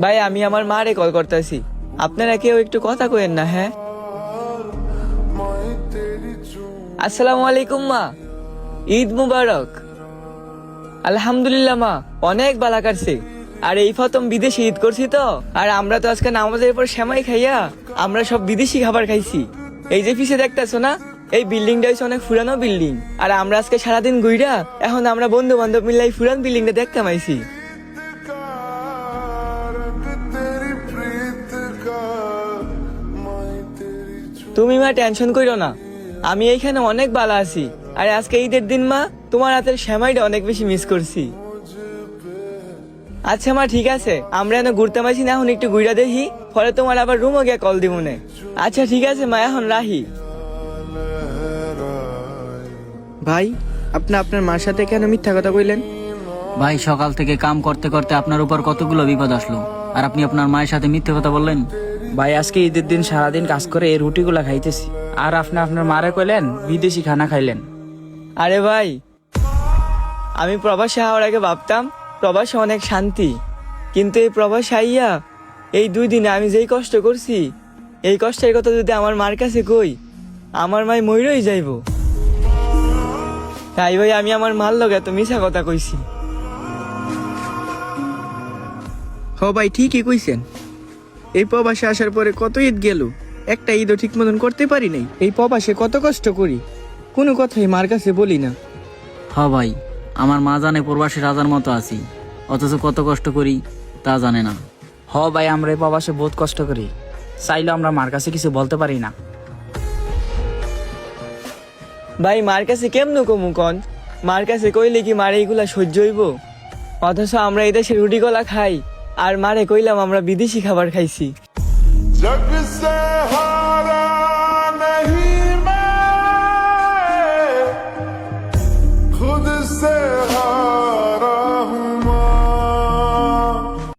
ভাই আমি আমার মারে কল করতেছি, আপনারা কেউ একটু কথা কইেন না। হ্যাঁ, আসসালামু আলাইকুম মা, ঈদ মুবারক। আলহামদুলিল্লাহ মা, অনেক বালা কাটছে। আর এই প্রথম বিদেশি ঈদ করছি তো, আর আমরা তো আজকে নামাজের পর সেমাই খাইয়া আমরা সব বিদেশি খাবার খাইছি। এই যে পিছে দেখতেছো না, এই বিল্ডিংটা হচ্ছে অনেক পুরানো বিল্ডিং। আর আমরা আজকে সারাদিন ঘুইরা এখন আমরা বন্ধু বান্ধব মিলে এই পুরান বিল্ডিংটা দেখতে পাইছি। তুমি মা টেনশন কইরো না, আমি এইখানে অনেক ভালো আছি। আর আজকে ঈদের দিন মা, তোমার হাতের সেমাইটা অনেক বেশি মিস করছি। আচ্ছা মা ঠিক আছে, আমরা এখন ঘুরতে পারছি না, এখন একটু ঘুরা দেখি, পরে তোমার আবার রুমও গিয়ে কল দিব না। আচ্ছা ঠিক আছে মা, এখন রাহি। ভাই, আপনি আপনার মার সাথে কেন মিথ্যা কথা কইলেন? ভাই সকাল থেকে কাম করতে করতে আপনার উপর কতগুলো বিপদ আসলো, আর আপনি আপনার মায়ের সাথে মিথ্যে কথা বললেন। ভাই আজকে ঈদের দিন সারাদিন কাজ করে এই রুটিগুলা খাইতেছি, আর আপনি আপনার মারে কইলেন বিদেশি খানা খাইলেন। আরে ভাই, আমি প্রবাসে হওয়ার আগে ভাবতাম প্রবাসে অনেক শান্তি, কিন্তু এই প্রবাসে আইয়া এই 2 দিনে আমি যেই কষ্ট করছি, এই কষ্টের কথা যদি আমার মার কাছে কই, আমার মাই মইরই যাইব। তাই ভাই আমি আমার মার লগে এত মিছা কথা কইছি। হ ভাই, ঠিকই কইছেন। এই প্রবাসে আসার পরে কত ঈদ গেল, একটা ঈদও ঠিক মতন করতে পারি নাই। এই প্রবাসে কত কষ্ট করি, কোনো কথাই মার কাছে বলি না। হ ভাই, আমার মা জানে প্রবাসী রাজার মতো আছি, অথচ কত কষ্ট করি তা জানে না। হ ভাই, আমরা এই প্রবাসে বহুত কষ্ট করি, চাইলেও আমরা মার কাছে কিছু বলতে পারি না। ভাই মার কাছে কেমন কমু কন, মার কাছে কইলে কি মারে এইগুলা সহ্য হইব? অথচ আমরা এই দেশে রুটি কলা খাই, আর মারে কইলাম আমরা বিদেশি খাবার খাইছি। जग से हारा